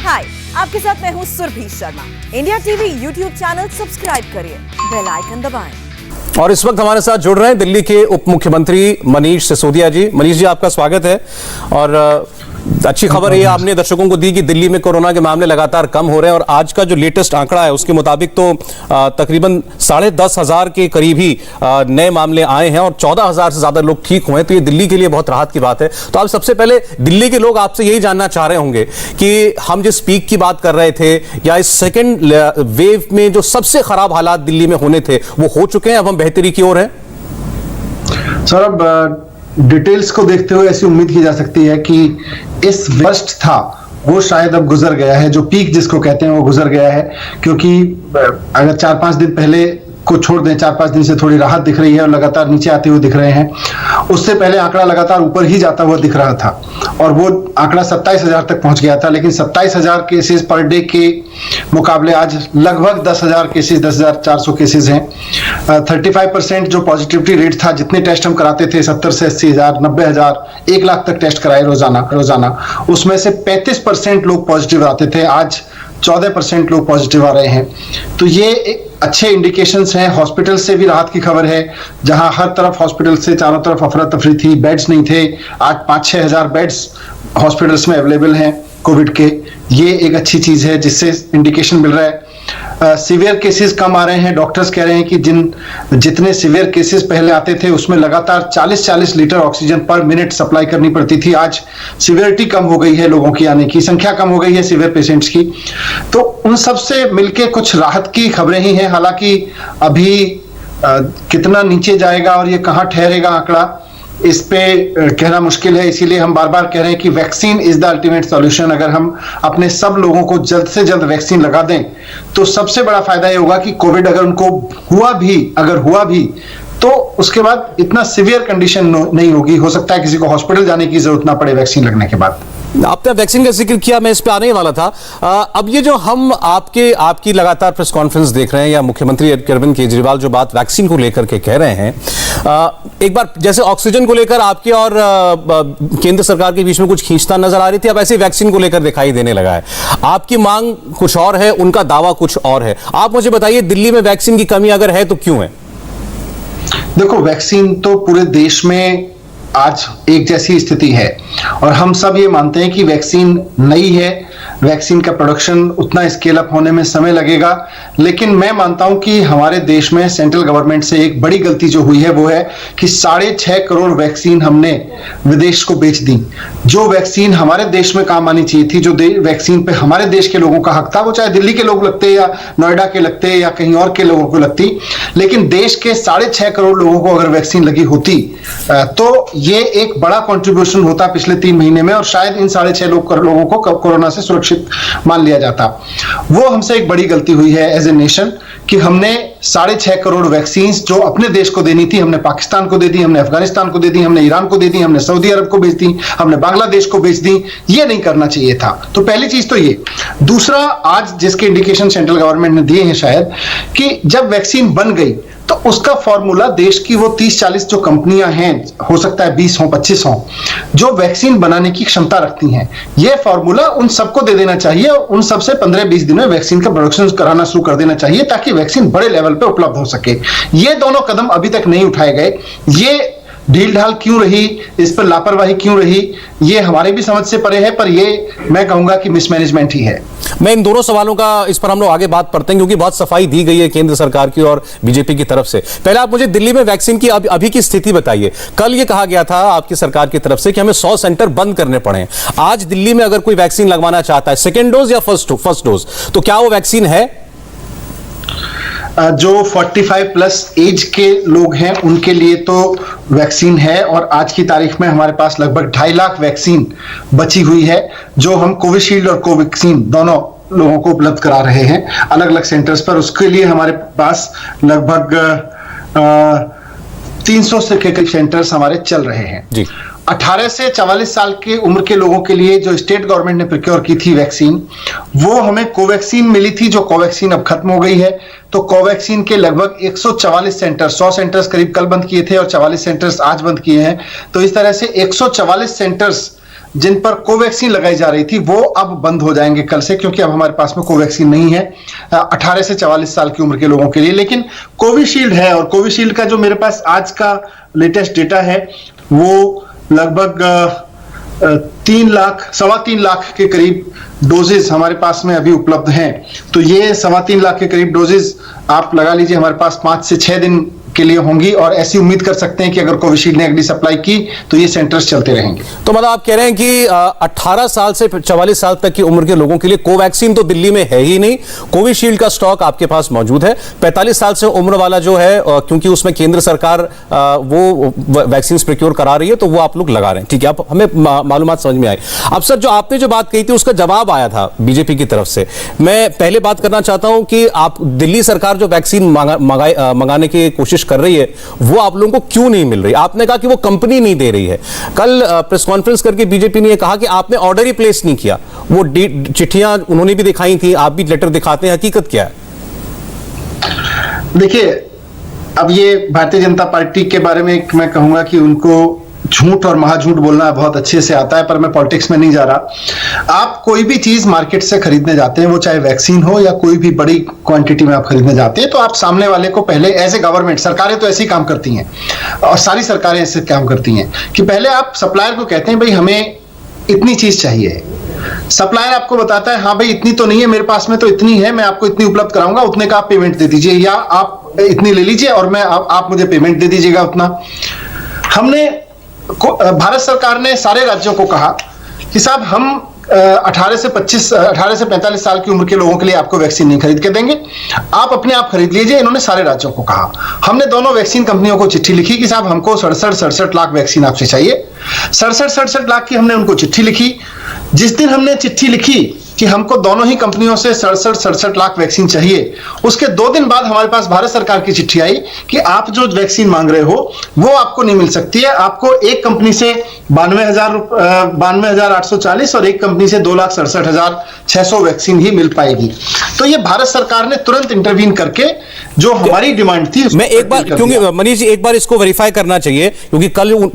हाय, आपके साथ मैं हूँ Surabhi Sharma. India TV YouTube channel subscribe करिए, बेल आइकन दबाएं। और इस वक्त हमारे साथ जुड़ रहे हैं दिल्ली के उप मुख्यमंत्री मनीष सिसोदिया जी। मनीष जी, आपका स्वागत है। और अच्छी खबर ये आपने दर्शकों को दी कि दिल्ली में कोरोना के मामले लगातार कम हो रहे हैं और आज का जो लेटेस्ट आंकड़ा है उसके मुताबिक तो तकरीबन 10,500 के करीब ही नए मामले आए हैं और 14,000 से ज्यादा लोग ठीक हुए हैं। तो ये दिल्ली के लिए बहुत राहत की बात है। तो आप सबसे पहले दिल्ली के लोग आपसे यही जानना चाह रहे होंगे कि हम जिस पीक की बात कर रहे थे या इस सेकेंड वेव में जो सबसे खराब हालात दिल्ली में होने थे वो हो चुके हैं, अब हम बेहतरी की ओर हैं? सर, अब डिटेल्स को देखते हुए ऐसी उम्मीद की जा सकती है कि इस वर्स्ट था वो शायद अब गुजर गया है। जो पीक जिसको कहते हैं वो गुजर गया है, क्योंकि अगर 4-5 दिन पहले को छोड़ दें, 4-5 दिन से थोड़ी राहत दिख रही है और लगातार नीचे आते हुए दिख रहे हैं। उससे पहले आंकड़ा लगातार ऊपर ही जाता हुआ दिख रहा था और वो आंकड़ा 27,000 तक पहुंच गया था। लेकिन 27,000 केसेस पर डे के मुकाबले आज लगभग 10,000 केसेस, 10,400 केसेस हैं। 35% जो पॉजिटिविटी रेट था, जितने टेस्ट हम कराते थे 70 से 80,000, 90,000, 1 लाख तक टेस्ट कराए रोजाना, उसमें से 35% लोग पॉजिटिव आते थे। आज 14% लोग पॉजिटिव आ रहे हैं। तो ये अच्छे इंडिकेशंस हैं। हॉस्पिटल से भी राहत की खबर है। जहां हर तरफ हॉस्पिटल से चारों तरफ अफरा तफरी थी, बेड्स नहीं थे, आज 5-6 हजार बेड्स हॉस्पिटल्स में अवेलेबल हैं कोविड के। ये एक अच्छी चीज है जिससे इंडिकेशन मिल रहा है। सीवियर केसेस कम आ रहे हैं। डॉक्टर्स कह रहे हैं कि जितने सीवियर केसेस पहले आते थे उसमें लगातार 40-40 लीटर ऑक्सीजन पर मिनट सप्लाई करनी पड़ती थी। आज सीवियरिटी कम हो गई है, लोगों की आने की संख्या कम हो गई है, सीवियर पेशेंट्स की। तो उन सब से मिलके कुछ राहत की खबरें ही हैं। हालांकि अभी कितना नीचे जाएगा और ये कहां ठहरेगा आंकड़ा, इस पे कहना मुश्किल है। इसीलिए हम बार बार कह रहे हैं कि vaccine is the ultimate solution. अगर हम अपने सब लोगों को जल्द से जल्द वैक्सीन लगा दें तो सबसे बड़ा फायदा ये होगा कि कोविड अगर उनको हुआ भी तो उसके बाद इतना सीवियर कंडीशन नहीं होगी। हो सकता है किसी को हॉस्पिटल जाने की जरूरत ना पड़े वैक्सीन लगने के बाद। आपने वैक्सीन का जिक्र किया, मैं इस पे आने ही वाला था। अब ये जो हम आपकी लगातार प्रेस कॉन्फ्रेंस देख रहे हैं या मुख्यमंत्री अरविंद केजरीवाल जो बात वैक्सीन को लेकर के कह रहे हैं, एक बार जैसे ऑक्सीजन को लेकर आपके और केंद्र सरकार के बीच में कुछ खींचतान नजर आ रही थी, अब ऐसे वैक्सीन को लेकर दिखाई देने लगा है। आपकी मांग कुछ और है, उनका दावा कुछ और है। आप मुझे बताइए, दिल्ली में वैक्सीन की कमी अगर है तो क्यों है? देखो, वैक्सीन तो पूरे देश में आज एक जैसी स्थिति है और हम सब ये मानते हैं कि वैक्सीन नई है, वैक्सीन का प्रोडक्शन उतना स्केल अप होने में समय लगेगा। लेकिन मैं मानता हूं कि हमारे देश में सेंट्रल गवर्नमेंट से एक बड़ी गलती जो हुई है वो है कि 6.5 करोड़ वैक्सीन हमने विदेश को बेच दी। जो वैक्सीन हमारे देश में काम आनी चाहिए थी, जो वैक्सीन पे हमारे देश के लोगों का हक था, वो चाहे दिल्ली के लोग लगते या नोएडा के लगते या कहीं और के लोगों को लगती, लेकिन देश के 6.5 करोड़ लोगों को अगर वैक्सीन लगी होती तो ये एक बड़ा कंट्रीब्यूशन होता पिछले 3 महीने में और शायद इन 6.5 लोगों को कोरोना से सुरक्षित मान लिया जाता। वो हमसे एक बड़ी गलती हुई है एज ए नेशन कि हमने 6.5 करोड़ वैक्सीन जो अपने देश को देनी थी, हमने पाकिस्तान को दे दी, हमने अफगानिस्तान को दे दी, हमने ईरान को दे दी, हमने सऊदी अरब को बेच दी, हमने बांग्लादेश को बेच दी। ये नहीं करना चाहिए था। तो पहली चीज तो ये। दूसरा, आज जिसके इंडिकेशन सेंट्रल गवर्नमेंट ने दिए हैं शायद, कि जब वैक्सीन बन गई तो उसका फॉर्मूला देश की वो 30-40 जो कंपनियां हैं, हो सकता है 20 हो 25 हो, जो वैक्सीन बनाने की क्षमता रखती हैं, ये फॉर्मूला उन सबको दे देना चाहिए और उन सबसे 15-20 दिन में वैक्सीन का प्रोडक्शन कराना शुरू कर देना चाहिए ताकि वैक्सीन बड़े लेवल पे उपलब्ध हो सके। ये दोनों कदम अभी तक नहीं उठाए गए। ये ढील ढाल क्यों रही, इस पर लापरवाही क्यों रही, ये हमारे भी समझ से परे है, पर ये मैं कहूंगा कि मिसमैनेजमेंट ही है। मैं इन दोनों सवालों का इस पर हम लोग आगे बात करते हैं क्योंकि बहुत सफाई दी गई है केंद्र सरकार की और बीजेपी की तरफ से। पहले आप मुझे दिल्ली में वैक्सीन की अभी की स्थिति बताइए। कल ये कहा गया था आपकी सरकार की तरफ से कि हमें 100 सेंटर बंद करने पड़े। आज दिल्ली में अगर कोई वैक्सीन लगवाना चाहता है, सेकेंड डोज या फर्स्ट डोज, तो क्या वो वैक्सीन है? जो 45+ एज के लोग हैं उनके लिए तो वैक्सीन है और आज की तारीख में हमारे पास लगभग 2.5 लाख वैक्सीन बची हुई है जो हम कोविशील्ड और कोवैक्सीन दोनों लोगों को उपलब्ध करा रहे हैं अलग अलग सेंटर्स पर। उसके लिए हमारे पास लगभग 300 से करीब सेंटर्स हमारे चल रहे हैं जी। 18 से 44 साल के उम्र के लोगों के लिए जो स्टेट गवर्नमेंट ने प्रोक्योर की थी वैक्सीन, वो हमें कोवैक्सीन मिली थी, जो कोवैक्सीन अब खत्म हो गई है। तो कोवैक्सीन के लगभग 144 सेंटर, 100 सेंटर्स करीब कल बंद किए थे और 44 सेंटर्स आज बंद किए हैं। तो इस तरह से 144 सेंटर्स जिन पर कोवैक्सीन लगाई जा रही थी वो अब बंद हो जाएंगे कल से, क्योंकि अब हमारे पास में कोवैक्सीन नहीं है 18 से 44 साल की उम्र के लोगों के लिए। लेकिन कोविशील्ड है, और कोविशील्ड का जो मेरे पास आज का लेटेस्ट डेटा है वो लगभग 3 लाख के करीब डोजेज हमारे पास में अभी उपलब्ध हैं। तो ये 3.25 लाख के करीब डोजेज आप लगा लीजिए हमारे पास 5 से 6 दिन के लिए होंगी, और ऐसी उम्मीद कर सकते हैं कि अगर कोविशील्ड ने अगली सप्लाई की तो ये सेंटर्स चलते रहेंगे। तो मतलब आप कह रहे हैं कि 18 साल से 44 साल तक की उम्र के लोगों के लिए कोवैक्सीन तो दिल्ली में है ही नहीं, कोविशील्ड का स्टॉक आपके पास मौजूद है। 45 साल से उम्र वाला जो है, क्योंकि उसमें केंद्र सरकार वो वैक्सीन प्रोक्योर करा रही है, तो वो आप लोग लगा रहे हैं। ठीक है, आप हमें मालूमात समझ में आई। अब सर, जो आपने जो बात कही थी उसका जवाब आया था बीजेपी की तरफ से। मैं पहले बात करना चाहता हूं कि आप दिल्ली सरकार जो वैक्सीन मंगाने की कोशिश कर रही है वो आप लोगों को क्यों नहीं मिल रही? आपने कहा कि वो कंपनी नहीं दे रही है। कल प्रेस कॉन्फ्रेंस करके बीजेपी ने कहा कि आपने ऑर्डर ही प्लेस नहीं किया। वो चिट्ठियां उन्होंने भी दिखाई थी, आप भी लेटर दिखाते हैं, हकीकत क्या है? देखिए, अब ये भारतीय जनता पार्टी के बारे में मैं कहूंगा कि उनको झूठ और महाझूठ बोलना बहुत अच्छे से आता है, पर मैं पॉलिटिक्स में नहीं जा रहा। आप कोई भी चीज मार्केट से खरीदने जाते हैं, वो चाहे वैक्सीन हो या कोई भी बड़ी क्वांटिटी में आप खरीदने जाते हैं, तो आप सामने वाले को पहले, एज ए गवर्नमेंट, सरकारें तो ऐसे ही काम करती हैं और सारी सरकारें ऐसे काम करती हैं कि पहले आप सप्लायर को कहते हैं भाई हमें इतनी चीज चाहिए। सप्लायर आपको बताता है हाँ भाई इतनी तो नहीं है मेरे पास में, तो इतनी है, मैं आपको इतनी उपलब्ध कराऊंगा, उतने का आप पेमेंट दे दीजिए, या आप इतनी ले लीजिए और मैं आप मुझे पेमेंट दे दीजिएगा उतना। भारत सरकार ने सारे राज्यों को कहा कि साहब हम 18 से 45 साल की उम्र के लोगों के लिए आपको वैक्सीन नहीं खरीद के देंगे, आप अपने आप खरीद लीजिए। इन्होंने सारे राज्यों को कहा। हमने दोनों वैक्सीन कंपनियों को चिट्ठी लिखी कि साहब हमको 67 लाख वैक्सीन आपसे चाहिए। 67 लाख की हमने उनको चिट्ठी लिखी। जिस दिन हमने चिट्ठी लिखी कि हमको दोनों ही कंपनियों से 67 लाख वैक्सीन चाहिए, उसके 2 दिन बाद हमारे पास भारत सरकार की चिट्ठी आई कि आप जो वैक्सीन मांग रहे हो वो आपको नहीं मिल सकती है। आपको एक कंपनी से 92,840 और एक कंपनी से 2,67,600 वैक्सीन ही मिल पाएगी। तो ये भारत सरकार ने तुरंत इंटरवीन करके जो हमारी डिमांड थी, मैं एक बार, क्योंकि मनीष जी एक बार इसको वेरीफाई करना चाहिए, क्योंकि कल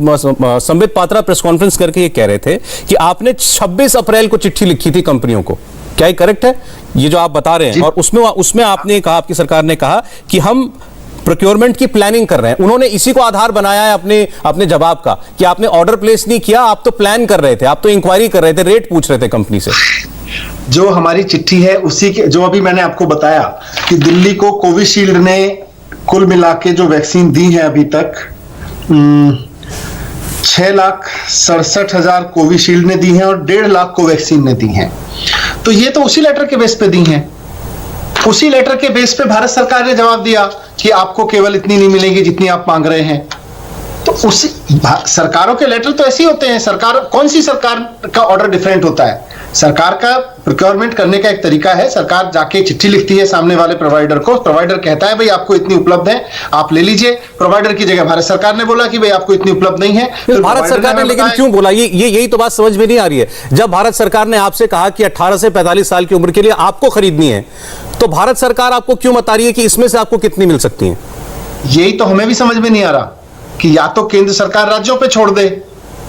संबित पात्रा प्रेस कॉन्फ्रेंस करके ये कह रहे थे कि आपने 26 अप्रैल को चिट्ठी लिखी थी कंपनियों को। क्या ये करेक्ट है, ये जो आप बता रहे हैं? और उसमें आपने कहा, आपकी सरकार ने कहा कि हम प्रोक्योरमेंट की प्लानिंग कर रहे हैं। उन्होंने इसी को आधार बनाया है अपने जवाब का कि आपने ऑर्डर प्लेस नहीं किया, आप तो प्लान कर रहे थे, आप तो इंक्वायरी कर रहे थे, रेट पूछ रहे थे कंपनी से। जो हमारी चिट्ठी है उसी के, जो अभी मैंने आपको बताया कि दिल्ली को कोविशील्ड ने कुल मिला के जो वैक्सीन दी है अभी तक 6,67,000 कोविशील्ड ने दी है और 1.5 लाख कोवैक्सीन ने दी है। तो ये तो उसी लेटर के बेस पे दी हैं। उसी लेटर के बेस पे भारत सरकार ने जवाब दिया कि आपको केवल इतनी नहीं मिलेगी जितनी आप मांग रहे हैं। तो उसी सरकारों के लेटर तो ऐसे ही होते हैं। सरकार, कौन सी सरकार का ऑर्डर डिफरेंट होता है? सरकार का प्रोक्योरमेंट करने का एक तरीका है, सरकार जाके चिट्ठी लिखती है सामने वाले प्रोवाइडर को, प्रोवाइडर कहता है भाई आपको इतनी उपलब्ध है, आप ले लीजिए। प्रोवाइडर की जगह भारत सरकार ने बोला कि भाई आपको इतनी उपलब्ध नहीं है। तो भारत सरकार ने लेकिन क्यों बोला? यही तो बात समझ में नहीं आ रही है। जब भारत सरकार ने आपसे कहा कि 18 से 45 साल की उम्र के लिए आपको खरीदनी है, तो भारत सरकार आपको क्यों बता रही है कि इसमें से आपको कितनी मिल सकती है? यही तो हमें भी समझ में नहीं आ रहा कि या तो केंद्र सरकार राज्यों पे छोड़ दे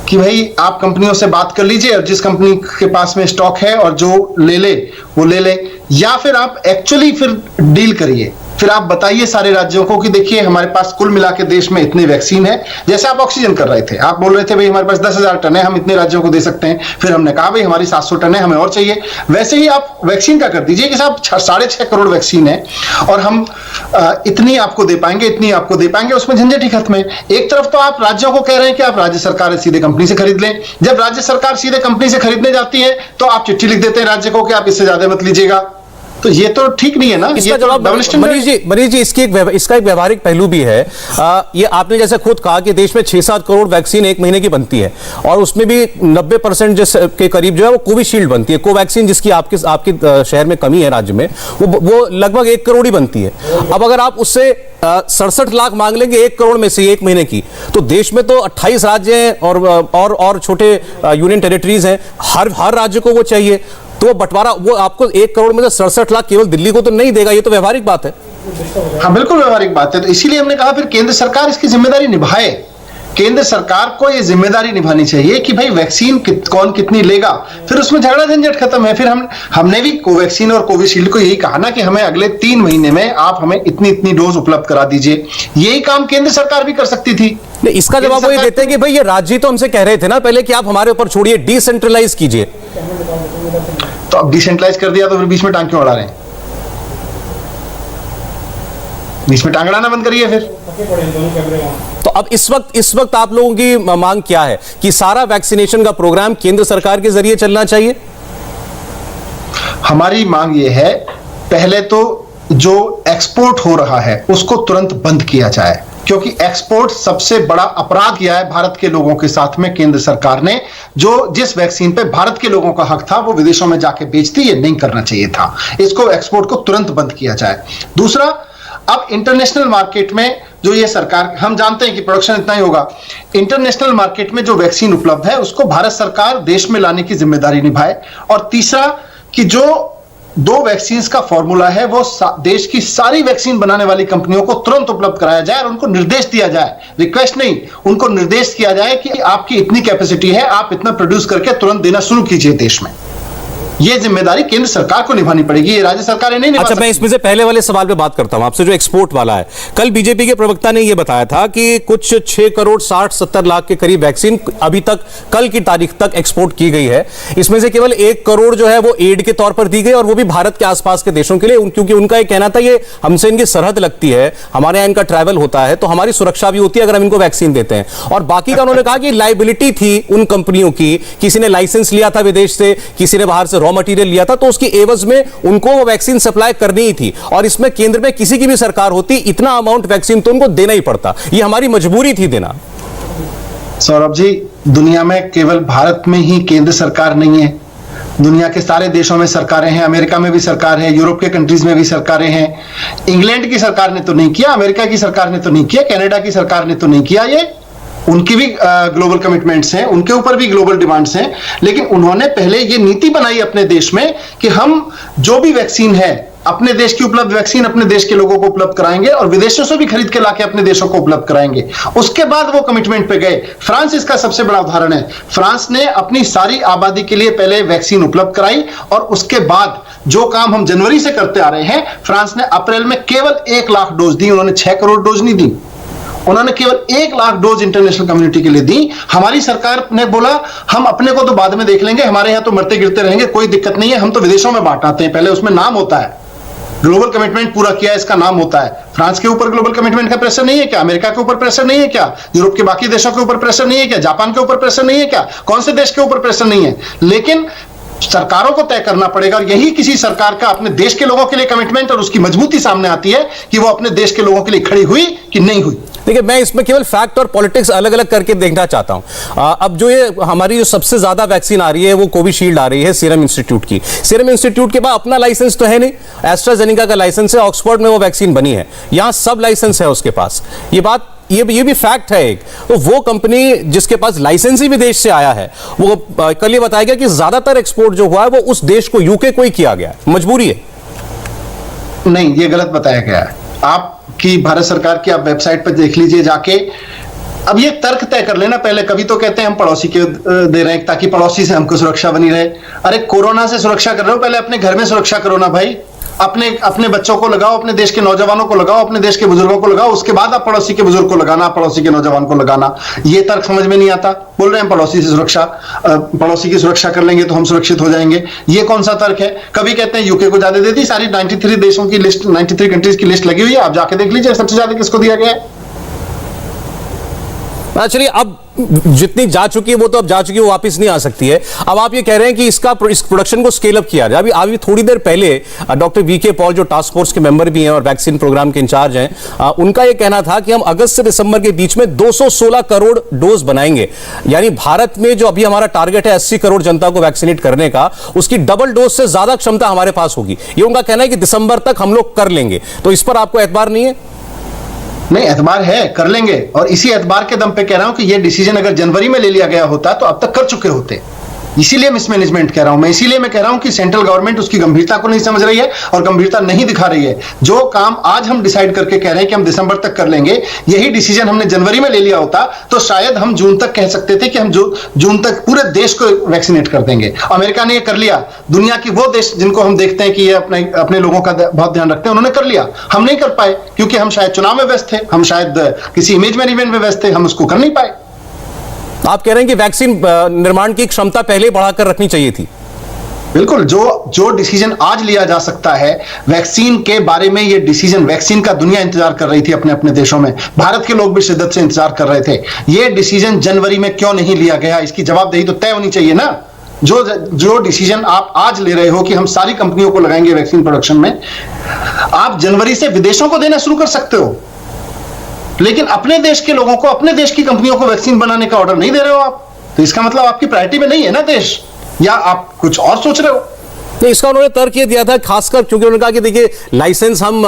कि भाई आप कंपनियों से बात कर लीजिए और जिस कंपनी के पास में स्टॉक है और जो ले ले वो ले ले, या फिर आप एक्चुअली फिर डील करिए। फिर आप बताइए सारे राज्यों को कि देखिए हमारे पास कुल मिला के देश में इतनी वैक्सीन है। जैसे आप ऑक्सीजन कर रहे थे, आप बोल रहे थे भाई हमारे पास 10,000 टन है, हम इतने राज्यों को दे सकते हैं। फिर हमने कहा भाई हमारी 700 टन है, हमें और चाहिए। वैसे ही आप वैक्सीन का कर दीजिए कि साहब 6.5 करोड़ वैक्सीन है और हम इतनी आपको दे पाएंगे, इतनी आपको दे पाएंगे। उसमें झंझट ही खत्म है। एक तरफ तो आप राज्यों को कह रहे हैं कि आप राज्य सरकार सीधे कंपनी से खरीद लें। जब राज्य सरकार सीधे कंपनी से खरीदने जाती है तो आप चिट्ठी लिख देते हैं राज्य को कि आप इससे ज्यादा मत लीजिएगा। तो ये तो ठीक नहीं है ना। इसका जवाब मनीष जी इसका एक व्यवहारिक पहलू भी है। ये आपने जैसे खुद कहा कि देश में 6-7 करोड़ वैक्सीन एक महीने की बनती है और उसमें भी 90% के करीब जो है वो कोविशील्ड बनती है। कोवैक्सीन जिसकी आपके शहर में कमी है, राज्य में, वो लगभग 1 करोड़ ही बनती है। अब अगर आप उससे 67 लाख मांग लेंगे 1 करोड़ में से एक महीने की, तो देश में तो 28 राज्य हैं और छोटे यूनियन टेरिटरीज हैं। हर राज्य को वो चाहिए, तो बंटवारा वो आपको 1 करोड़ में से 67 लाख केवल दिल्ली को तो नहीं देगा। ये तो व्यवहारिक बात है। हाँ बिल्कुल व्यवहारिक बात है। तो इसीलिए हमने कहा फिर केंद्र सरकार इसकी जिम्मेदारी निभाए केंद्र सरकार को ये जिम्मेदारी निभानी चाहिए कि भाई वैक्सीन कौन कितनी लेगा, फिर उसमें झगड़ा झंझट खत्म है। फिर हमने भी कोवैक्सीन और कोविशील्ड को यही कहा ना कि हमें अगले 3 महीने में आप हमें इतनी इतनी डोज उपलब्ध करा दीजिए। यही काम केंद्र सरकार भी कर सकती थी। इसका जवाब वो ये देते हैं कि भाई ये राज्य तो हमसे कह रहे थे ना पहले कि आप हमारे ऊपर छोड़िए, डिसेंट्रलाइज कीजिए। तो अब डिसेंट्रलाइज कर दिया तो फिर बीच में टांग क्यों अड़ा रहे हैं? बीच में टांग अड़ाना बंद करिए फिर। तो अब इस वक्त आप लोगों की मांग क्या है कि सारा वैक्सीनेशन का प्रोग्राम केंद्र सरकार के जरिए चलना चाहिए? हमारी मांग यह है, पहले तो जो एक्सपोर्ट हो रहा है उसको तुरंत बंद किया जाए, क्योंकि एक्सपोर्ट सबसे बड़ा अपराध किया है भारत के लोगों के साथ में केंद्र सरकार ने। जो जिस वैक्सीन पे भारत के लोगों का हक था वो विदेशों में जाके बेचती, ये नहीं करना चाहिए था। इसको एक्सपोर्ट को तुरंत बंद किया जाए। दूसरा, अब इंटरनेशनल मार्केट में जो ये सरकार, हम जानते हैं कि प्रोडक्शन इतना ही होगा, इंटरनेशनल मार्केट में जो वैक्सीन उपलब्ध है उसको भारत सरकार देश में लाने की जिम्मेदारी निभाए। और तीसरा कि जो 2 वैक्सीन का फॉर्मूला है वो देश की सारी वैक्सीन बनाने वाली कंपनियों को तुरंत उपलब्ध कराया जाए और उनको निर्देश दिया जाए, रिक्वेस्ट नहीं, उनको निर्देश किया जाए कि आपकी इतनी कैपेसिटी है, आप इतना प्रोड्यूस करके तुरंत देना शुरू कीजिए देश में। ये जिम्मेदारी केंद्र सरकार को निभानी पड़ेगी, ये राज्य सरकारें नहीं निभा सकती। मैं इसमें से पहले वाले सवाल पे बात करता हूं आपसे, जो एक्सपोर्ट वाला है। कल बीजेपी के प्रवक्ता ने यह बताया था कि कुछ 6 करोड़ 60-70 लाख के करीब वैक्सीन अभी तक, कल की तारीख तक एक्सपोर्ट की गई है। इसमें से केवल 1 करोड़ जो है वो एड के तौर पर दी गई, और वो भी भारत के आसपास के देशों के लिए, क्योंकि उनका यह कहना था ये हमसे इनकी सरहद लगती है, हमारे यहां इनका ट्रैवल होता है, तो हमारी सुरक्षा भी होती है अगर हम इनको वैक्सीन देते हैं। और बाकी का उन्होंने कहा कि लायबिलिटी थी उन कंपनियों की, किसी ने लाइसेंस लिया था विदेश से, किसी ने बाहर से रॉ मटेरियल लिया था, तो उसकी एवज में उनको वो वैक्सीन सप्लाई करनी ही थी। और इसमें केंद्र में किसी की भी सरकार होती, इतना अमाउंट वैक्सीन तो उनको देना ही पड़ता, ये हमारी मजबूरी थी देना। सौरभ जी, दुनिया में केवल भारत में ही केंद्र सरकार नहीं है, दुनिया के सारे देशों में सरकारें हैं। अमेरिका में भी सरकार है, यूरोप के कंट्रीज में भी सरकारें हैं। इंग्लैंड की सरकार ने तो नहीं किया, अमेरिका की सरकार ने तो नहीं किया, कनाडा की सरकार ने तो नहीं किया। ये उनकी भी ग्लोबल कमिटमेंट्स हैं, उनके ऊपर भी ग्लोबल डिमांड्स हैं, लेकिन उन्होंने पहले ये नीति बनाई अपने देश में कि हम जो भी वैक्सीन है, अपने देश की उपलब्ध वैक्सीन अपने देश के लोगों को उपलब्ध कराएंगे और विदेशों से भी खरीद के लाके अपने देशों को उपलब्ध कराएंगे। उसके बाद वो कमिटमेंट पे गए। फ्रांस इसका सबसे बड़ा उदाहरण है। फ्रांस ने अपनी सारी आबादी के लिए पहले वैक्सीन उपलब्ध कराई और उसके बाद जो काम हम जनवरी से करते आ रहे हैं, फ्रांस ने अप्रैल में केवल 1 लाख डोज दी। उन्होंने 6 करोड़ डोज नहीं दी, उन्होंने केवल 1 लाख डोज इंटरनेशनल कम्युनिटी के लिए दी। हमारी सरकार ने बोला हम अपने को तो बाद में देख लेंगे, हमारे यहां तो मरते गिरते रहेंगे, कोई दिक्कत नहीं है, हम तो विदेशों में बांट आते हैं, पहले उसमें नाम होता है, ग्लोबल कमिटमेंट पूरा किया, इसका नाम होता है। फ्रांस के ऊपर ग्लोबल कमिटमेंट का प्रेशर नहीं है क्या? अमेरिका के ऊपर प्रेशर नहीं है क्या? यूरोप के बाकी देशों के ऊपर प्रेशर नहीं है क्या? जापान के ऊपर प्रेशर नहीं है क्या? कौन से देश के ऊपर प्रेशर नहीं है? लेकिन सरकारों को तय करना पड़ेगा, और यही किसी सरकार का अपने देश के लोगों के लिए कमिटमेंट और उसकी मजबूती सामने आती है कि वो अपने देश के लोगों के लिए खड़ी हुई कि नहीं हुई। देखिए, मैं इसमें केवल फैक्ट और पॉलिटिक्स अलग अलग करके देखना चाहता हूं। अब जो ये हमारी जो सबसे ज्यादा वैक्सीन आ रही है वो कोविशील्ड आ रही है सीरम इंस्टीट्यूट की। सीरम इंस्टीट्यूट के पास अपना लाइसेंस तो है नहीं, एस्ट्राजेनेका का लाइसेंस है, ऑक्सफोर्ड में वो वैक्सीन बनी है, यहां सब लाइसेंस है उसके पास। ये भी फैक्ट है एक। तो वो कंपनी जिसके पास लाइसेंस ही विदेश से आया है, वो कल ये बताया गया कि ज्यादातर एक्सपोर्ट जो हुआ है वो उस देश को, यूके को ही किया गया है। मजबूरी है? नहीं, ये गलत बताया गया है। आपकी भारत सरकार की आप वेबसाइट पर देख लीजिए जाके। अब ये तर्क तय कर लेना पहले। कभी तो कहते हैं हम पड़ोसी के दे रहे हैं ताकि पड़ोसी से हमको सुरक्षा बनी रहे। अरे कोरोना से सुरक्षा कर रहे हो, पहले अपने घर में सुरक्षा करो ना भाई। अपने बच्चों को लगाओ, अपने देश के नौजवानों को लगाओ, अपने देश के बुजुर्गों को लगाओ, उसके बाद आप पड़ोसी के बुजुर्ग को लगाना, पड़ोसी के नौजवान को लगाना। ये तर्क समझ में नहीं आता। बोल रहे हैं पड़ोसी से सुरक्षा, पड़ोसी की सुरक्षा कर लेंगे तो हम सुरक्षित हो जाएंगे। ये कौन सा तर्क है? कभी कहते हैं यूके को ज्यादा दे दी, सारी 93 देशों की लिस्ट, 93 कंट्रीज की लिस्ट लगी हुई है, आप जाके देख लीजिए सबसे ज्यादा किसको दिया गया है। चलिए, अब जितनी जा चुकी है वो तो अब जा चुकी है, वो वापस नहीं आ सकती है। अब आप ये कह रहे हैं कि इस प्रोडक्शन को स्केल अप किया जाए। अभी थोड़ी देर पहले डॉक्टर वीके पॉल, जो टास्क फोर्स के मेंबर भी हैं और वैक्सीन प्रोग्राम के इंचार्ज हैं, उनका ये कहना था कि हम अगस्त से दिसंबर के बीच में 216 करोड़ डोज बनाएंगे। यानी भारत में जो अभी हमारा टारगेट है 80 करोड़ जनता को वैक्सीनेट करने का, उसकी डबल डोज से ज्यादा क्षमता हमारे पास होगी। ये उनका कहना है कि दिसंबर तक हम लोग कर लेंगे। तो इस पर आपको एतबार नहीं है? नहीं, एतबार है, कर लेंगे। और इसी एतबार के दम पे कह रहा हूं कि ये डिसीजन अगर जनवरी में ले लिया गया होता तो अब तक कर चुके होते। इसीलिए मिसमैनेजमेंट कह रहा हूं मैं, इसीलिए मैं कह रहा हूं कि सेंट्रल गवर्नमेंट उसकी गंभीरता को नहीं समझ रही है और गंभीरता नहीं दिखा रही है। जो काम आज हम डिसाइड करके कह रहे हैं कि हम दिसंबर तक कर लेंगे, यही डिसीजन हमने जनवरी में ले लिया होता तो शायद हम जून तक कह सकते थे कि हम जून तक पूरे देश को वैक्सीनेट कर देंगे। अमेरिका ने ये कर लिया, दुनिया की वो देश जिनको हम देखते हैं कि ये अपने लोगों का बहुत ध्यान रखते हैं, उन्होंने कर लिया। हम नहीं कर पाए क्योंकि हम शायद चुनाव में व्यस्त थे, हम शायद किसी इमेज मैनेजमेंट में व्यस्त थे, हम उसको कर नहीं पाए। आप कह रहे हैं कि वैक्सीन निर्माण की क्षमता पहले बढ़ाकर रखनी चाहिए थी। बिल्कुल, जो डिसीजन आज लिया जा सकता है वैक्सीन के बारे में, ये डिसीजन वैक्सीन का दुनिया इंतजार कर रही थी अपने अपने देशों में, भारत के लोग भी शिद्दत से इंतजार कर रहे थे। ये डिसीजन जनवरी में क्यों नहीं लिया गया, इसकी जवाबदेही तो तय होनी चाहिए ना। जो डिसीजन आप आज ले रहे हो कि हम सारी कंपनियों को लगाएंगे वैक्सीन प्रोडक्शन में, आप जनवरी से विदेशों को देना शुरू कर सकते हो, लेकिन अपने देश के लोगों को, अपने देश की कंपनियों को वैक्सीन बनाने का ऑर्डर नहीं दे रहे हो आप। तो इसका मतलब आपकी प्रायोरिटी में नहीं है ना देश, या आप कुछ और सोच रहे हो। नहीं, इसका उन्होंने तर्क ये दिया था खासकर क्योंकि उन्होंने कहा कि देखिए लाइसेंस हम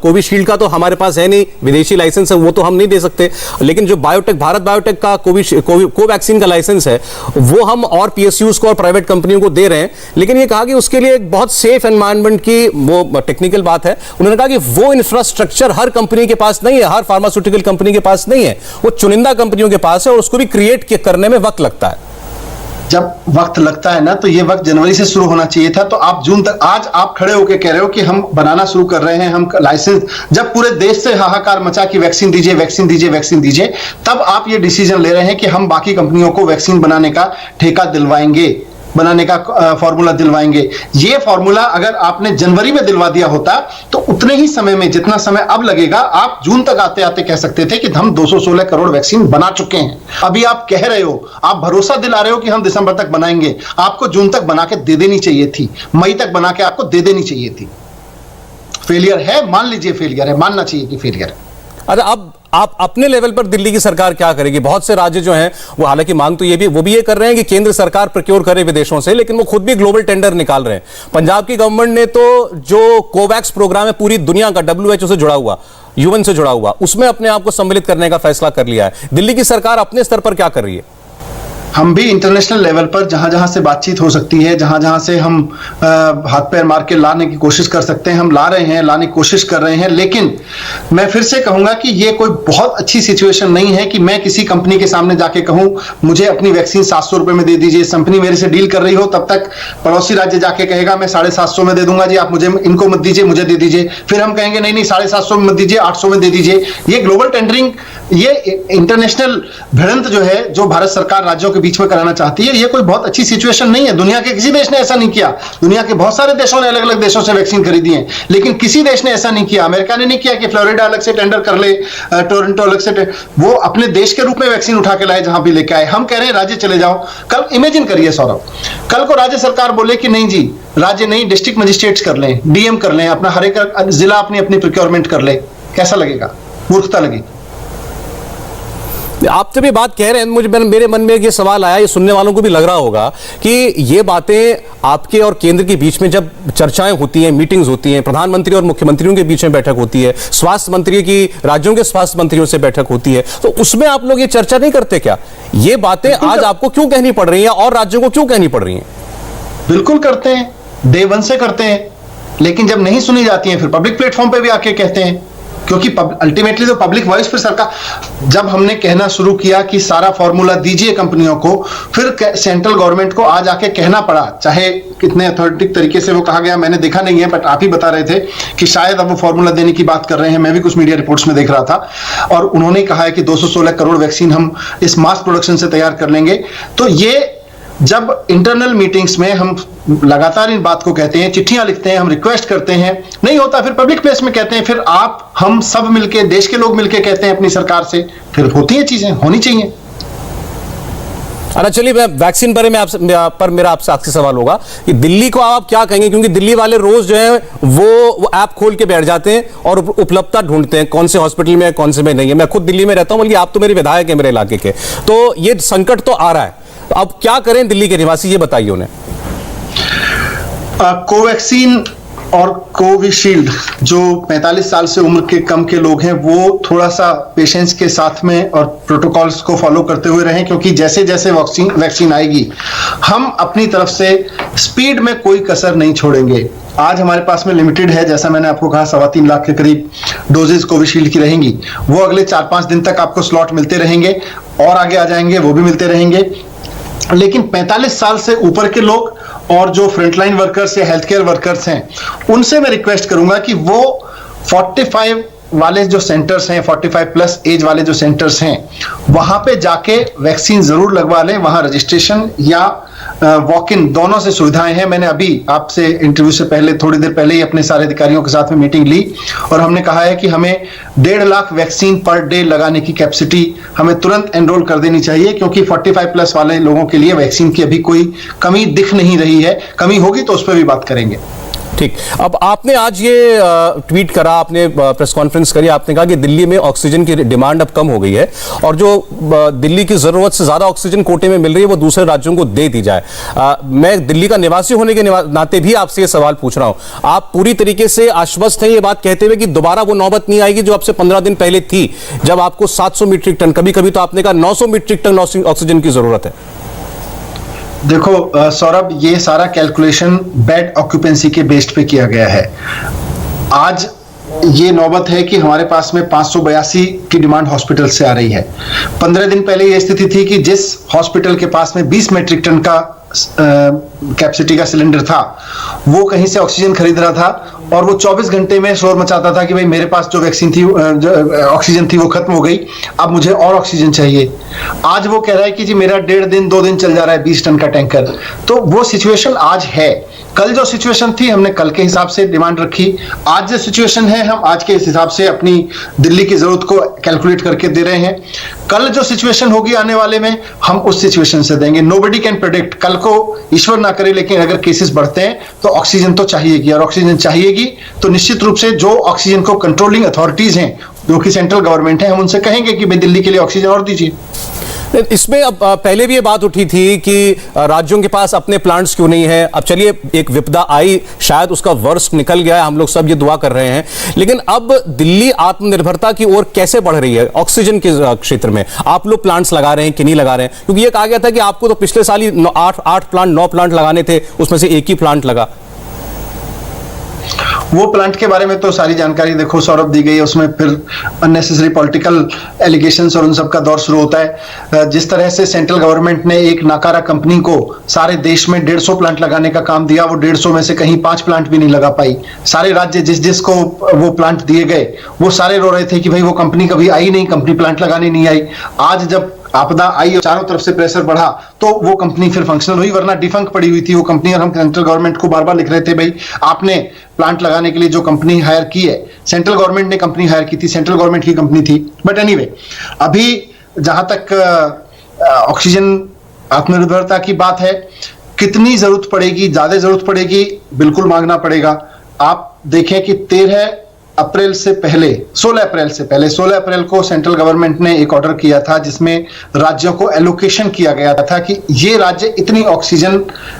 कोविशील्ड का तो हमारे पास है नहीं, विदेशी लाइसेंस है वो तो हम नहीं दे सकते, लेकिन जो बायोटेक, भारत बायोटेक का कोवैक्सीन का लाइसेंस है वो हम और पीएसयूज को और प्राइवेट कंपनियों को दे रहे हैं। लेकिन ये कहा कि उसके लिए एक बहुत सेफ एनवायरनमेंट की वो टेक्निकल बात है। उन्होंने कहा कि वो इंफ्रास्ट्रक्चर हर कंपनी के पास नहीं है, हर फार्मास्यूटिकल कंपनी के पास नहीं है, वो चुनिंदा कंपनियों के पास है और उसको भी क्रिएट करने में वक्त लगता है। जब वक्त लगता है ना तो ये वक्त जनवरी से शुरू होना चाहिए था। तो आप जून तक, आज आप खड़े होकर कह रहे हो कि हम बनाना शुरू कर रहे हैं, हम लाइसेंस, जब पूरे देश से हाहाकार मचा कि वैक्सीन दीजिए वैक्सीन दीजिए वैक्सीन दीजिए, तब आप ये डिसीजन ले रहे हैं कि हम बाकी कंपनियों को वैक्सीन बनाने का ठेका दिलवाएंगे, बनाने का फॉर्मूला दिलवाएंगे। ये फॉर्मूला अगर आपने जनवरी में दिलवा दिया होता तो उतने ही समय में, जितना समय अब लगेगा, आप जून तक आते आते कह सकते थे कि हम 216 करोड़ वैक्सीन बना चुके हैं। अभी आप कह रहे हो, आप भरोसा दिला रहे हो कि हम दिसंबर तक बनाएंगे, आपको जून तक बना के दे देनी चाहिए थी, मई तक बना के आपको दे देनी चाहिए थी। फेलियर है, मान लीजिए फेलियर है, मानना चाहिए कि फेलियर है। अच्छा, अब आप अपने लेवल पर दिल्ली की सरकार क्या करेगी? बहुत से राज्य जो हैं वो, हालांकि मांग तो वो भी ये कर रहे हैं कि केंद्र सरकार प्रोक्योर करे विदेशों से, लेकिन वो खुद भी ग्लोबल टेंडर निकाल रहे हैं। पंजाब की गवर्नमेंट ने तो जो कोवैक्स प्रोग्राम है पूरी दुनिया का, WHO से जुड़ा हुआ, UN से जुड़ा हुआ, उसमें अपने आप को सम्मिलित करने का फैसला कर लिया है। दिल्ली की सरकार अपने स्तर पर क्या कर रही है? हम भी इंटरनेशनल लेवल पर जहां जहां से बातचीत हो सकती है, जहां जहां से हम हाथ पैर मार के लाने की कोशिश कर सकते हैं, हम ला रहे हैं, लाने की कोशिश कर रहे हैं। लेकिन मैं फिर से कहूंगा कि ये कोई बहुत अच्छी सिचुएशन नहीं है कि मैं किसी कंपनी के सामने जाके कहूं मुझे अपनी वैक्सीन 700 रुपए में दे दीजिए। कंपनी मेरे से डील कर रही हो, तब तक पड़ोसी राज्य जाके कहेगा मैं 750 में दे दूंगा जी, आप मुझे इनको मत दीजिए, मुझे दे दीजिए। फिर हम कहेंगे नहीं नहीं 750 में मत दीजिए, 800 में दे दीजिए। ये ग्लोबल टेंडरिंग, ये इंटरनेशनल भिड़ंत जो है, जो भारत सरकार राज्यों के बीच में कराना चाहती है, ये कोई बहुत अच्छी सिचुएशन नहीं है। दुनिया के किसी देश ने ऐसा नहीं किया। दुनिया के बहुत सारे देशों ने अलग अलग देशों से वैक्सीन खरीदी है, लेकिन किसी देश ने ऐसा नहीं किया। अमेरिका ने नहीं किया कि फ्लोरिडा अलग से टेंडर कर ले, टोरंटो अलग से, वो अपने देश के रूप में वैक्सीन उठा के लाए जहां भी लेके आए। हम कह रहे हैं राज्य चले जाओ। कल इमेजिन करिए सौरभ, कल को राज्य सरकार बोले कि नहीं जी, राज्य नहीं, डिस्ट्रिक्ट मजिस्ट्रेट्स कर लें, डीएम कर लें, अपना हर एक जिला अपनी अपनी प्रोक्योरमेंट कर ले, कैसा लगेगा? मूर्खता लगेगी। आप जब ये बात कह रहे हैं, मेरे मन में ये सवाल आया, ये सुनने वालों को भी लग रहा होगा कि ये बातें आपके और केंद्र के बीच में जब चर्चाएं होती हैं, मीटिंग्स होती हैं, प्रधानमंत्री और मुख्यमंत्रियों के बीच में बैठक होती है, स्वास्थ्य मंत्री की राज्यों के स्वास्थ्य मंत्रियों से बैठक होती है, तो उसमें आप लोग ये चर्चा नहीं करते क्या? ये बातें आज आपको क्यों कहनी पड़ रही हैं और राज्यों को क्यों कहनी पड़ रही हैं? बिल्कुल करते हैं, डे वन से करते हैं, लेकिन जब नहीं सुनी जाती हैं फिर पब्लिक प्लेटफॉर्म पे भी आके कहते हैं, क्योंकि अल्टीमेटली तो पब्लिक वॉइस फिर सरकार। जब हमने कहना शुरू किया कि सारा फॉर्मूला दीजिए कंपनियों को, फिर सेंट्रल गवर्नमेंट को आज आके कहना पड़ा, चाहे कितने अथॉरिटिक तरीके से वो कहा गया मैंने देखा नहीं है, बट आप ही बता रहे थे कि शायद अब वो फॉर्मूला देने की बात कर रहे हैं। मैं भी कुछ मीडिया रिपोर्ट्स में देख रहा था, और उन्होंने कहा है कि 216 करोड़ वैक्सीन हम इस मास प्रोडक्शन से तैयार कर लेंगे। तो ये जब इंटरनल मीटिंग्स में हम लगातार इन बात को कहते हैं, चिट्ठियां लिखते हैं, हम रिक्वेस्ट करते हैं, नहीं होता, फिर पब्लिक प्लेस में कहते हैं, फिर आप हम सब मिलके, देश के लोग मिलके कहते हैं अपनी सरकार से, फिर होती हैं चीजें, होनी चाहिए। अच्छा चलिए, मैं वैक्सीन पर मेरा आपसे आखिरी सवाल होगा कि दिल्ली को आप क्या कहेंगे, क्योंकि दिल्ली वाले रोज जो है वो ऐप खोल के बैठ जाते हैं और उपलब्धता ढूंढते हैं, कौन से हॉस्पिटल में है, कौन से में नहीं है। मैं खुद दिल्ली में रहता हूं, बल्कि आप तो मेरे विधायक हैं मेरे इलाके के, तो ये संकट तो आ रहा है। अब क्या करें दिल्ली के निवासी, ये बताइए उन्हें। कोवैक्सीन और कोविशील्ड जो 45 साल से उम्र के कम के लोग हैं वो थोड़ा सा पेशेंस के साथ में और प्रोटोकॉल्स को फॉलो करते हुए रहें, क्योंकि जैसे जैसे वैक्सीन आएगी हम अपनी तरफ से स्पीड में कोई कसर नहीं छोड़ेंगे। आज हमारे पास में लिमिटेड है, जैसा मैंने आपको कहा 3.25 लाख के करीब डोजेज कोविशील्ड की रहेंगी। वो अगले 4-5 दिन तक आपको स्लॉट मिलते रहेंगे और आगे आ जाएंगे, वो भी मिलते रहेंगे। लेकिन 45 साल से ऊपर के लोग और जो फ्रंटलाइन वर्कर्स या हेल्थ केयर वर्कर्स हैं उनसे मैं रिक्वेस्ट करूंगा कि वो 45 वाले जो सेंटर्स हैं, 45 प्लस एज वाले जो सेंटर्स हैं वहां पे जाके वैक्सीन जरूर लगवा लें। वहां रजिस्ट्रेशन या वॉक इन दोनों से सुविधाएं हैं। मैंने अभी आपसे इंटरव्यू से पहले थोड़ी देर पहले ही अपने सारे अधिकारियों के साथ में मीटिंग ली और हमने कहा है कि हमें 1.5 लाख वैक्सीन पर डे लगाने की कैपेसिटी हमें तुरंत एनरोल कर देनी चाहिए, क्योंकि 45 प्लस वाले लोगों के लिए वैक्सीन की अभी कोई कमी दिख नहीं रही है। कमी होगी तो उस पर भी बात करेंगे। ठीक, अब आपने आज ये ट्वीट करा, आपने प्रेस कॉन्फ्रेंस करी, आपने कहा कि दिल्ली में ऑक्सीजन की डिमांड अब कम हो गई है और जो दिल्ली की जरूरत से ज्यादा ऑक्सीजन कोटे में मिल रही है वो दूसरे राज्यों को दे दी जाए। मैं दिल्ली का निवासी होने के नाते भी आपसे ये सवाल पूछ रहा हूं, आप पूरी तरीके से आश्वस्त हैं ये बात कहते हुए कि दोबारा वो नौबत नहीं आएगी जो आपसे 15 दिन पहले थी, जब आपको 700 मीट्रिक टन, कभी कभी तो आपने कहा 900 मीट्रिक टन ऑक्सीजन की जरूरत है? देखो सौरभ, ये सारा कैलकुलेशन बेड ऑक्यूपेंसी के बेस्ड पे किया गया है। आज ये नौबत है कि हमारे पास में 582 की डिमांड हॉस्पिटल से आ रही है। 15 दिन पहले ये स्थिति थी कि जिस हॉस्पिटल के पास में 20 मीट्रिक टन का कैपेसिटी का सिलेंडर था वो कहीं से ऑक्सीजन खरीद रहा था और वो 24 घंटे में शोर मचाता था कि भाई मेरे पास जो वैक्सीन थी, जो ऑक्सीजन थी वो खत्म हो गई, अब मुझे और ऑक्सीजन चाहिए। आज वो कह रहा है कि जी मेरा 1.5 दिन 2 दिन चल जा रहा है 20 टन का टैंकर। तो वो सिचुएशन आज है। कल जो सिचुएशन थी हमने कल के हिसाब से डिमांड रखी, आज जो सिचुएशन है हम आज के हिसाब से अपनी दिल्ली की जरूरत को कैलकुलेट करके दे रहे हैं। कल जो सिचुएशन होगी आने वाले में हम उस सिचुएशन से देंगे। नोबडी कैन प्रेडिक्ट, कल को ईश्वर ना करे लेकिन अगर केसेस बढ़ते हैं तो ऑक्सीजन तो चाहिएगी, और ऑक्सीजन चाहिएगी तो निश्चित रूप से जो ऑक्सीजन को कंट्रोलिंग अथॉरिटीज हैं जो कि सेंट्रल गवर्नमेंट है, हम उनसे कहेंगे कि भाई दिल्ली के लिए ऑक्सीजन और दीजिए। इसमें अब पहले भी ये बात उठी थी कि राज्यों के पास अपने प्लांट्स क्यों नहीं है। अब चलिए एक विपदा आई, शायद उसका वर्स्ट निकल गया है, हम लोग सब ये दुआ कर रहे हैं, लेकिन अब दिल्ली आत्मनिर्भरता की ओर कैसे बढ़ रही है ऑक्सीजन के क्षेत्र में? आप लोग प्लांट्स लगा रहे हैं कि नहीं लगा रहे हैं? क्योंकि ये कहा गया था कि आपको तो पिछले साल ही 9 प्लांट लगाने थे, उसमें से एक ही प्लांट लगा। वो प्लांट के बारे में तो सारी जानकारी देखो सौरभ दी गई है, उसमें फिर अननेसेसरी पॉलिटिकल एलिगेशंस और उन सब का दौर शुरू होता है। जिस तरह से सेंट्रल गवर्नमेंट ने एक नाकारा कंपनी को सारे देश में 150 प्लांट लगाने का काम दिया, वो 150 में से कहीं 5 प्लांट भी नहीं लगा पाई। सारे राज्य जिस को वो प्लांट दिए गए वो सारे रो रहे थे कि भाई वो कंपनी कभी आई नहीं, कंपनी प्लांट लगाने नहीं आई। आज जब आपदा आई और चारों तरफ से प्रेशर बढ़ा तो वो कंपनी फिर फंक्शनल हुई, वरना डिफंक पड़ी हुई थी वो कंपनी। और हम सेंट्रल गवर्नमेंट को बार बार लिख रहे थे भाई आपने प्लांट लगाने के लिए जो कंपनी हायर की है, सेंट्रल गवर्नमेंट ने कंपनी हायर की थी, सेंट्रल गवर्नमेंट की कंपनी थी। बट एनीवे, अभी जहां तक ऑक्सीजन आत्मनिर्भरता की बात है, कितनी जरूरत पड़ेगी, ज्यादा जरूरत पड़ेगी, बिल्कुल मांगना पड़ेगा। आप देखें कि 16 अप्रैल से पहले 16 अप्रैल को सेंट्रल गवर्नमेंट ने एक ऑर्डर किया था जिसमें राज्यों को एलोकेशन किया गया था कि ये राज्य इतनी ऑक्सीजन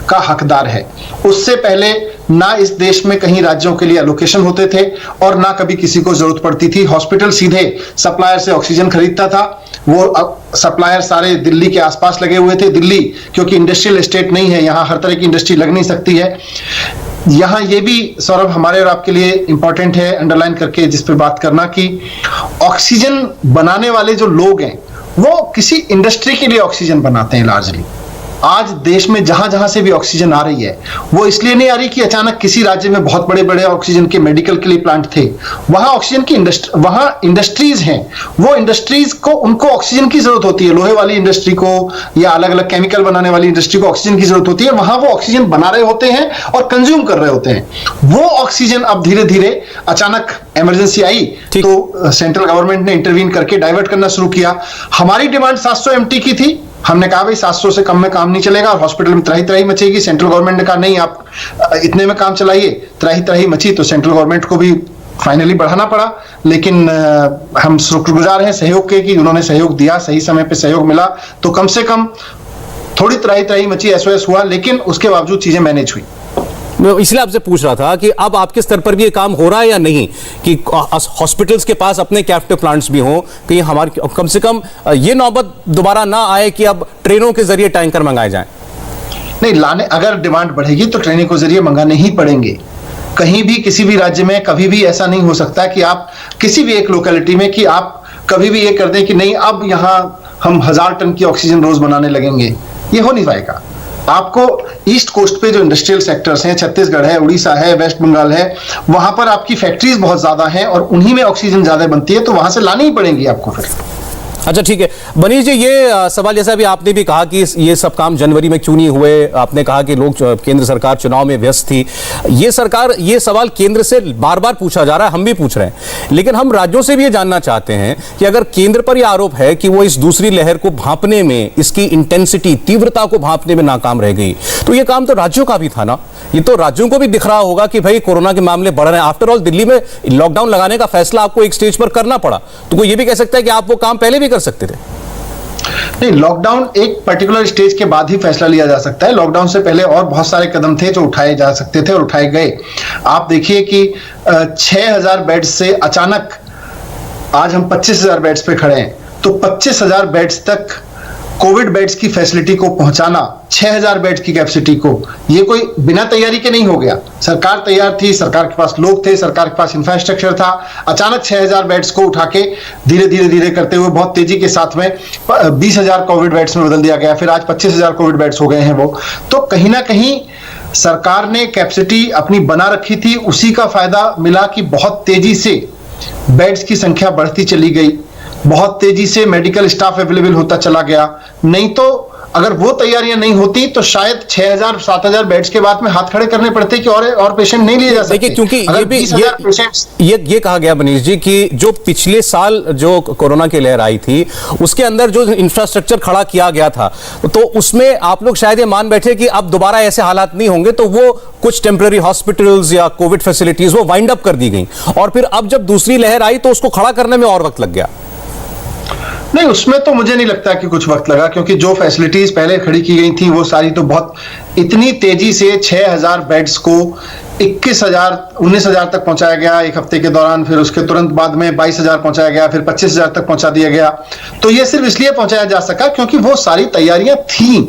का हकदार है। उससे पहले ना इस देश में कहीं राज्यों के लिए एलोकेशन होते थे और ना कभी किसी को जरूरत पड़ती थी। हॉस्पिटल सीधे सप्लायर से ऑक्सीजन खरीदता था, वो सप्लायर सारे दिल्ली के आसपास लगे हुए थे। दिल्ली क्योंकि इंडस्ट्रियल एस्टेट नहीं है, यहाँ हर तरह की इंडस्ट्री लग नहीं सकती है। यहां ये भी सौरभ हमारे और आपके लिए इंपॉर्टेंट है अंडरलाइन करके जिस पे बात करना कि ऑक्सीजन बनाने वाले जो लोग हैं वो किसी इंडस्ट्री के लिए ऑक्सीजन बनाते हैं लार्जली। आज देश में जहां जहां से भी ऑक्सीजन आ रही है वो इसलिए नहीं आ रही कि अचानक किसी राज्य में बहुत बड़े बड़े ऑक्सीजन के मेडिकल के लिए प्लांट थे। वहां ऑक्सीजन की वहां इंडस्ट्रीज हैं, वो इंडस्ट्रीज को उनको ऑक्सीजन की जरूरत होती है। लोहे वाली इंडस्ट्री को या अलग अलग केमिकल बनाने वाली इंडस्ट्री को ऑक्सीजन की जरूरत होती है। वहां वो ऑक्सीजन बना रहे होते हैं और कंज्यूम कर रहे होते हैं। वो ऑक्सीजन अब धीरे धीरे अचानक इमरजेंसी आई तो सेंट्रल गवर्नमेंट ने इंटरवीन करके डाइवर्ट करना शुरू किया। हमारी डिमांड 700 MT की थी, हमने कहा भाई 700 से कम में काम नहीं चलेगा और हॉस्पिटल में त्राही त्राही मचेगी। सेंट्रल गवर्नमेंट ने कहा नहीं आप इतने में काम चलाइए, त्राही त्राही मची तो सेंट्रल गवर्नमेंट को भी फाइनली बढ़ाना पड़ा। लेकिन हम शुक्रगुजार हैं सहयोग के कि उन्होंने सहयोग दिया, सही समय पे सहयोग मिला तो कम से कम थोड़ी त्राही त्राही मची, SOS हुआ, लेकिन उसके बावजूद चीजें मैनेज हुई। मैं इसलिए आपसे पूछ रहा था कि अब आपके स्तर पर भी ये काम हो रहा है या नहीं, कि हॉस्पिटल्स के पास अपने कैप्टिव प्लांट्स भी हों, कि हमारे कम से कम ये नौबत दोबारा ना आए कि अब ट्रेनों के जरिए टैंकर मंगाए जाएं। नहीं, लाने अगर डिमांड बढ़ेगी तो ट्रेनों के जरिए मंगाने ही पड़ेंगे। कहीं भी किसी भी राज्य में कभी भी ऐसा नहीं हो सकता कि आप किसी भी एक लोकेलिटी में कि आप कभी भी ये कर दें कि नहीं अब यहां हम 1000 टन की ऑक्सीजन रोज बनाने लगेंगे, ये हो नहीं पाएगा। आपको ईस्ट कोस्ट पे जो इंडस्ट्रियल सेक्टर्स हैं, छत्तीसगढ़ है, उड़ीसा है, वेस्ट बंगाल है, वहां पर आपकी फैक्ट्रीज बहुत ज्यादा हैं और उन्हीं में ऑक्सीजन ज्यादा बनती है, तो वहां से लानी ही पड़ेंगी आपको फिर। अच्छा ठीक है मनीष जी, ये सवाल जैसा भी आपने भी कहा कि ये सब काम जनवरी में क्यों नहीं हुए, आपने कहा कि लोग केंद्र सरकार चुनाव में व्यस्त थी। ये सवाल केंद्र से बार बार पूछा जा रहा है, हम भी पूछ रहे हैं, लेकिन हम राज्यों से भी ये जानना चाहते हैं कि अगर केंद्र पर यह आरोप है कि वो इस दूसरी लहर को भांपने में, इसकी इंटेंसिटी, तीव्रता को भांपने में नाकाम रह गई, तो ये काम तो राज्यों का भी था ना। ये तो राज्यों को भी दिख रहा होगा कि भाई कोरोना के मामले बढ़ रहे हैं। आफ्टर ऑल दिल्ली में लॉकडाउन लगाने का फैसला आपको एक स्टेज पर करना पड़ा, तो कोई ये भी कह सकता है कि आप वो काम पहले भी कर सकते थे। नहीं, लॉकडाउन एक पर्टिकुलर स्टेज के बाद ही फैसला लिया जा सकता है। लॉकडाउन से पहले और बहुत सारे कदम थे जो उठाए जा सकते थे और उठाए गए। आप देखिए कि 6000 बेड्स से अचानक आज हम 25000 बेड्स पे खड़े हैं, तो 25000 बेड्स तक कोविड बेड्स की फैसिलिटी को पहुंचाना, 6000 बेड्स की कैपेसिटी को, ये कोई बिना तैयारी के नहीं हो गया। सरकार तैयार थी, सरकार के पास लोग थे, सरकार के पास इंफ्रास्ट्रक्चर था। अचानक 6000 बेड्स को उठा के धीरे करते हुए बहुत तेजी के साथ में 20000 कोविड बेड्स में बदल दिया गया, फिर आज 25000 कोविड बेड्स हो गए हैं वो। तो कहीं ना कहीं सरकार ने कैपेसिटी अपनी बना रखी थी, उसी का फायदा मिला कि बहुत तेजी से बेड्स की संख्या बढ़ती चली गई, बहुत तेजी से मेडिकल स्टाफ अवेलेबल होता चला गया। नहीं तो अगर वो तैयारियां नहीं होती तो शायद 6000-7000 बेड्स के बाद में हाथ खड़े करने पड़ते कि और पेशेंट नहीं लिए जा सकते। देखिए, क्योंकि ये कहा गया मनीष जी कि जो पिछले साल जो कोरोना की लहर आई थी उसके अंदर जो इंफ्रास्ट्रक्चर खड़ा किया गया था, तो उसमें आप लोग शायद ये मान बैठे कि अब दोबारा ऐसे हालात नहीं होंगे, तो वो कुछ टेम्पररी हॉस्पिटल्स या कोविड फैसिलिटीज वो वाइंड अप कर दी गई, और फिर अब जब दूसरी लहर आई तो उसको खड़ा करने में और वक्त लग गया। नहीं, उसमें तो मुझे नहीं लगता कि कुछ वक्त लगा, क्योंकि जो फैसिलिटीज पहले खड़ी की गई थी वो सारी तो बहुत इतनी तेजी से 6000 बेड्स को 19,000 तक पहुंचाया गया एक हफ्ते के दौरान, फिर उसके तुरंत बाद में 22,000 पहुंचाया गया, फिर 25,000 तक पहुंचा दिया गया। तो ये सिर्फ इसलिए पहुंचाया जा सका क्योंकि वो सारी तैयारियां थी,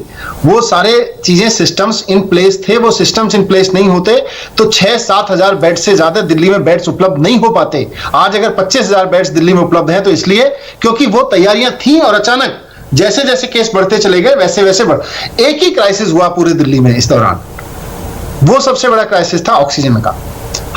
वो सारे चीजें सिस्टम्स इन प्लेस थे। वो सिस्टम्स इन प्लेस नहीं होते तो 6-7 हजार बेड से ज्यादा दिल्ली में बेड्स उपलब्ध नहीं हो पाते। आज अगर 25,000 बेड्स दिल्ली में उपलब्ध हैं तो इसलिए क्योंकि वो तैयारियां थी, और अचानक जैसे जैसे केस बढ़ते चले गए वैसे वैसे एक ही क्राइसिस हुआ पूरी दिल्ली में इस दौरान, वो सबसे बड़ा क्राइसिस था ऑक्सीजन का।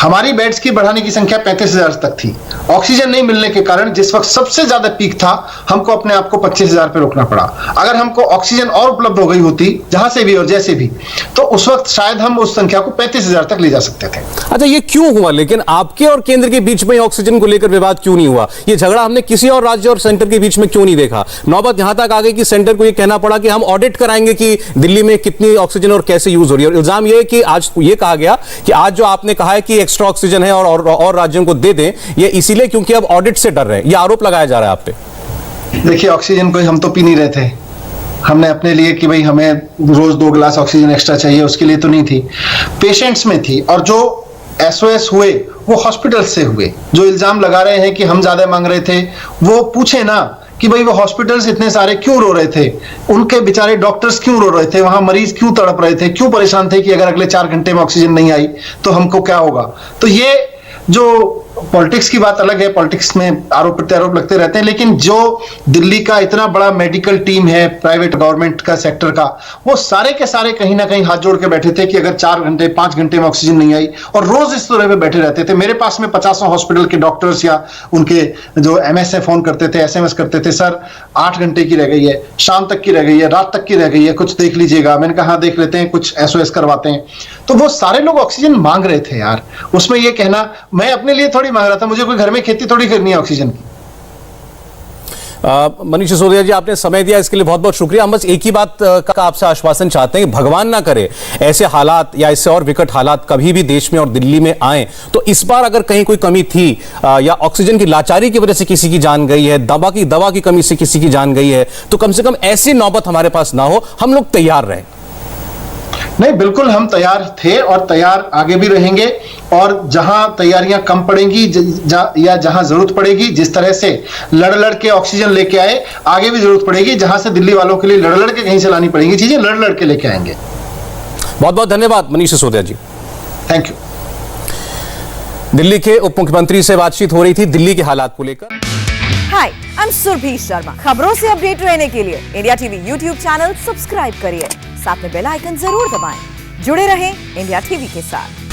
हमारी बेड्स की बढ़ाने की संख्या 35,000 तक थी, ऑक्सीजन नहीं मिलने के कारण जिस वक्त सबसे ज्यादा पीक था हमको अपने आप को 25,000 पे रोकना पड़ा। अगर हमको ऑक्सीजन और उपलब्ध हो गई होती जहां से भी और जैसे भी, तो उस वक्त शायद हम उस संख्या को 35,000 तक ले जा सकते थे। अच्छा, ये क्यों हुआ? लेकिन आपके और केंद्र के बीच में ऑक्सीजन को लेकर विवाद क्यों नहीं हुआ? ये झगड़ा हमने किसी और राज्य और सेंटर के बीच में क्यों नहीं देखा? नौबत यहां तक आ गई कि सेंटर को ये कहना पड़ा कि हम ऑडिट कराएंगे कि दिल्ली में कितनी ऑक्सीजन और कैसे यूज हो रही है। और इल्जाम ये है कि आज ये कहा गया कि आज जो आपने कहा है कि एक्स्ट्रा ऑक्सीजन है और राज्यों को दे दें, ये इसीलिए क्योंकि अब ऑडिट से डर रहे हैं, ये आरोप लगाया जा रहा है आप पे। देखिए, ऑक्सीजन कोई हम तो पी नहीं रहे थे, हमने अपने लिए कि भाई हमें रोज 2 गिलास ऑक्सीजन एक्स्ट्रा चाहिए, उसके लिए तो नहीं थी, पेशेंट्स में थी। और जो SOS हुए वो हॉस्पिटल से हुए। जो इल्जाम लगा रहे हैं कि हम ज्यादा मांग रहे थे, वो पूछे ना कि भाई वो हॉस्पिटल्स इतने सारे क्यों रो रहे थे, उनके बेचारे डॉक्टर्स क्यों रो रहे थे, वहां मरीज क्यों तड़प रहे थे, क्यों परेशान थे कि अगर अगले 4 घंटे में ऑक्सीजन नहीं आई तो हमको क्या होगा। तो ये जो पॉलिटिक्स की बात अलग है, पॉलिटिक्स में आरोप प्रत्यारोप लगते रहते हैं, लेकिन जो दिल्ली का इतना बड़ा मेडिकल टीम है, प्राइवेट गवर्नमेंट का सेक्टर का, वो सारे के सारे कहीं ना कहीं हाथ जोड़ के बैठे थे कि अगर 4 घंटे 5 घंटे में ऑक्सीजन नहीं आई, और रोज इस तरह पे बैठे रहते थे। मेरे पास में 50 हॉस्पिटल के डॉक्टर्स या उनके जो MS फोन करते थे, SMS करते थे, सर 8 घंटे की रह गई है, शाम तक की रह गई है, रात तक की रह गई है, कुछ देख लीजिएगा। मैंने कहा देख लेते हैं, कुछ SOS करवाते हैं। तो वो सारे लोग ऑक्सीजन मांग रहे थे यार। उसमें ये कहना मैं अपने लिए थोड़ी मांग रहा था, मुझे कोई घर में खेती थोड़ी करनी है ऑक्सीजन की। मनीष सिसोदिया जी, आपने समय दिया इसके लिए बहुत बहुत शुक्रिया। हम बस एक ही बात का आपसे आश्वासन चाहते हैं कि भगवान ना करे ऐसे हालात या इससे और विकट हालात कभी भी देश में और दिल्ली में आए। तो इस बार अगर कहीं कोई कमी थी या ऑक्सीजन की लाचारी की वजह से किसी की जान गई है, दवा की कमी से किसी की जान गई है, तो कम से कम ऐसी नौबत हमारे पास ना हो, हम लोग तैयार रहें। नहीं, बिल्कुल हम तैयार थे और तैयार आगे भी रहेंगे। और जहां तैयारियां कम पड़ेंगी या जहां जरूरत पड़ेगी, जिस तरह से लड़ लड़ के ऑक्सीजन लेके आए, आगे भी जरूरत पड़ेगी जहां से दिल्ली वालों के लिए लड़ लड़ के कहीं से लानी पड़ेंगी चीजें, लड़ लड़ के लेके आएंगे। बहुत बहुत धन्यवाद मनीष सिसोदिया जी। Thank you. दिल्ली के उप मुख्यमंत्री से बातचीत हो रही थी दिल्ली के हालात को लेकर। हाय, आई एम सुरभि शर्मा। खबरों से अपडेट रहने के लिए India TV YouTube channel subscribe करिए, साथ में बेल आइकन जरूर दबाएं। जुड़े रहें इंडिया टीवी के साथ।